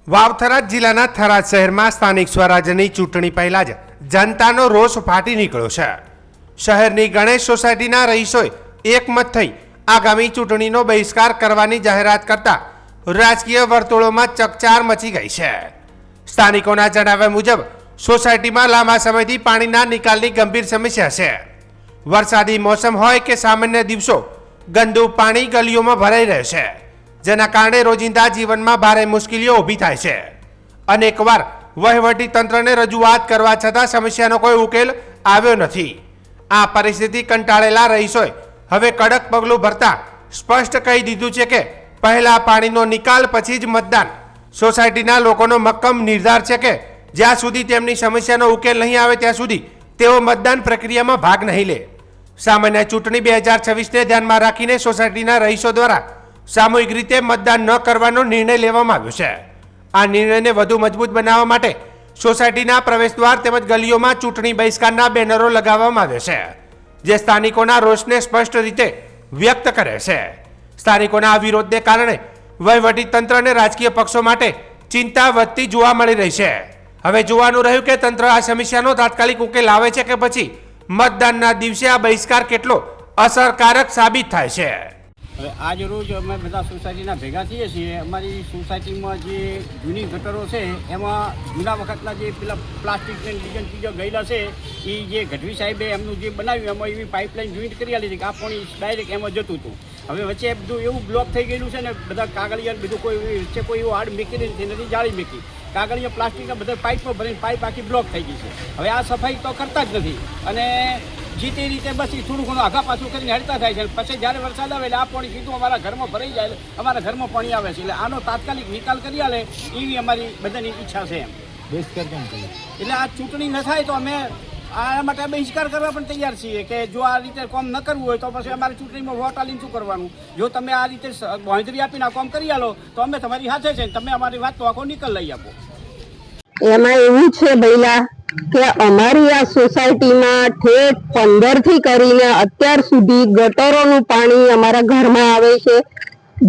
વાવથરા જિલ્લાના થરાદ શહેરમાં સ્થાનિક સ્વરાજ્યની ચૂંટણી પહેલા જ જનતાનો રોષ ફાટી નીકળ્યો છે। શહેરની ગણેશ સોસાયટીના રહીશોએ એકમત થઈ આગામી ચૂંટણીનો બહિષ્કાર કરવાની જાહેરાત કરતા રાજકીય વર્તુળોમાં ચકચાર મચી ગઈ છે। સ્થાનિકોના જણાવ્યા મુજબ સોસાયટીમાં લાંબા સમયથી પાણીના નિકાલની ગંભીર સમસ્યા છે। વરસાદી મોસમ હોય કે સામાન્ય દિવસો ગંદુ પાણી ગલીઓમાં ભરાઈ રહે છે, જેના કારણે રોજિંદા જીવનમાં ભારે મુશ્કેલીઓ ઊભી થાય છે। અનેકવાર વહીવટી તંત્રને રજૂઆત કરવા છતાં સમસ્યાનો કોઈ ઉકેલ આવ્યો નથી। આ પરિસ્થિતિ કંટાળેલા રહીશોએ હવે કડક પગલું ભરતા સ્પષ્ટ કહી દીધું છે કે પહેલા પાણીનો નિકાલ પછી જ મતદાન। સોસાયટીના લોકોનો મક્કમ નિર્ધાર છે કે જ્યાં સુધી તેમની સમસ્યાનો ઉકેલ નહીં આવે ત્યાં સુધી તેઓ મતદાન પ્રક્રિયામાં ભાગ નહીં લે। સામાન્ય ચૂંટણી 2026ને ધ્યાનમાં રાખીને સોસાયટીના રહીશો દ્વારા સામૂહિક રીતે મતદાન ન કરવાનો નિર્ણય લેવામાં આવ્યો છે। આ નિર્ણયને વધુ મજબૂત બનાવવા માટે સોસાયટીના પ્રવેશદ્વાર તેમજ ગલીઓમાં ચૂંટણી બહિષ્કારના બેનરો લગાવવામાં આવ્યા છે, જે સ્થાનિકોના રોષને સ્પષ્ટ રીતે વ્યક્ત કરે છે। સ્થાનિકોના આ વિરોધને કારણે વહીવટી તંત્ર અને રાજકીય પક્ષો માટે ચિંતા વધતી જોવા મળી રહી છે। હવે જોવાનું રહ્યું કે તંત્ર આ સમસ્યાનો તાત્કાલિક ઉકેલ આવે છે કે પછી મતદાનના દિવસે આ બહિષ્કાર કેટલો અસરકારક સાબિત થાય છે। હવે આજ રોજ અમે બધા સોસાયટીના ભેગા થઈએ છીએ। અમારી સોસાયટીમાં જે જૂની ગટરો છે એમાં જૂના વખતના જે પેલા પ્લાસ્ટિક ડિઝાઇન ચીજો ગયેલા છે એ જે ગઢવી સાહેબે એમનું જે બનાવ્યું એમાં એવી પાઇપલાઇન જોઈન્ટ કરી આલી હતી કે આ પાણી ડાયરેક્ટ એમાં જતું હતું। હવે વચ્ચે બધું એવું બ્લોક થઈ ગયેલું છે ને, બધા કાગળિયા બધું કોઈ વચ્ચે કોઈ એવું હાડ મેકી નથી જાળી મેકી, કાગળિયા પ્લાસ્ટિકના બધા પાઇપમાં ભરીને પાઇપ આખી બ્લોક થઈ ગઈ છે। હવે આ સફાઈ તો કરતા જ નથી અને જે તે રીતે બસ એ થોડું ઘણું આઘા પાછું કરીને હડતા થાય છે। પછી જ્યારે વરસાદ આવે એટલે આ પાણી સીધું અમારા ઘરમાં ભરાઈ જાય, એટલે અમારા ઘરમાં પાણી આવે છે। એટલે આનો તાત્કાલિક નિકાલ કરી આલે એવી અમારી બધાની ઈચ્છા છે। એમ બહિષ્કાર કેમ કરીએ એટલે આ ચૂંટણી ન થાય તો અમે આ માટે બહિષ્કાર કરવા પણ તૈયાર છીએ કે જો આ રીતે કામ ન કરવું હોય તો પછી અમારે ચૂંટણીમાં વોટ આલીને શું કરવાનું। જો તમે આ રીતે બાંધરી આપીને આ કામ કરી આલો તો અમે તમારી સાથે છે, તમે અમારી વાત તો આખો નિકાલ લઈ આપો। એમાં એવું છે ભઈલા કે અમારી આ સોસાયટીમાં ઠેઠ 15 થી કરીને અત્યાર સુધી ગટરોનું પાણી અમારા ઘરમાં આવે છે।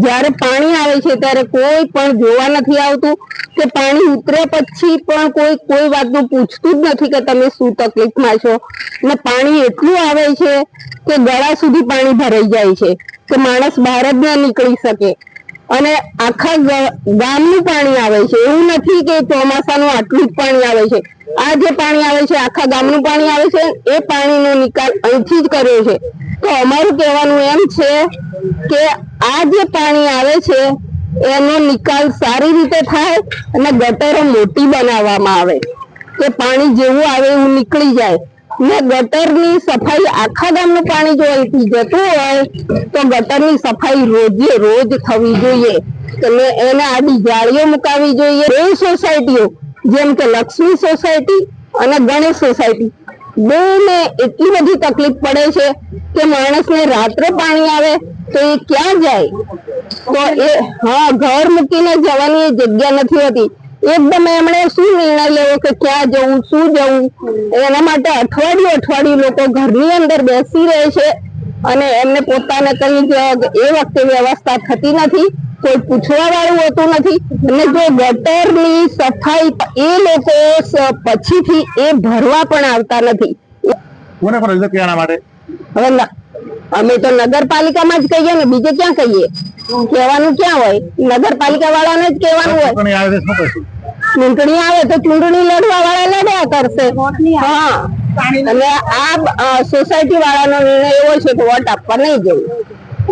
જ્યારે પાણી આવે છે ત્યારે કોઈ પણ જોવા નથી આવતું કે પાણી ઉતરે પછી પણ કોઈ વાતનું પૂછતું જ નથી કે તમે શું તકલીફમાં છો। ને પાણી એટલું આવે છે કે ગળા સુધી પાણી ભરાઈ જાય છે કે માણસ બહાર જ ન નીકળી શકે અને આખા ગામનું પાણી આવે છે। એવું નથી કે ચોમાસાનું આટલું જ પાણી આવે છે, આ જે પાણી આવે છે આખા ગામનું પાણી આવે છે। એ પાણીનો નિકાલ અહીંથી જ કર્યો છે। તો અમારું કહેવાનું એમ છે કે આ જે પાણી આવે છે એનો નિકાલ સારી રીતે થાય અને ગટરો મોટી બનાવવામાં આવે કે પાણી જેવું આવે એવું નીકળી જાય ને ગટરની સફાઈ આખા ગામનું પાણી જો અહીંથી જતું હોય તો ગટરની સફાઈ રોજે રોજ થવી જોઈએ। એટલે એને આડી જાળીઓ મુકાવી જોઈએ। બે સોસાયટીઓ જેમ કે લક્ષ્મી સોસાયટી અને ગણેશ સોસાયટી બેને એટલી બધી તકલીફ પડે છે કે માણસને રાત્રે પાણી આવે તો એ ક્યાં જાય, તો એ ઘર મૂકીને જવાની જગ્યા નથી હોતી। એકદમ એમણે શું નિર્ણય લેવો કે ક્યાં જવું શું જવું, એના માટે અઠવાડિયું લોકો ઘરની અંદર બેસી રહે છે અને એમને પોતાને કઈ એ વખતે વ્યવસ્થા થતી નથી, કોઈ પૂછવા વાળું હોતું નથી। અને જો ગટરની સફાઈ એ લોકો પછીથી એ ભરવા પણ આવતા નથી। કોને ફરજ છે આના માટે? હવે અમે તો નગરપાલિકામાં જ કહીએ ને, બીજે ક્યાં કહીએ? કહેવાનું ક્યાં હોય? નગરપાલિકા વાળાને જ કહેવાનું હોય। ચૂંટણી આવે તો ચૂંટણી લડવા વાળા લડ્યા કરશે। હા, અને આ સોસાયટી વાળાનો નિર્ણય એવો છે કે વોટ આપવા નહીં જવું।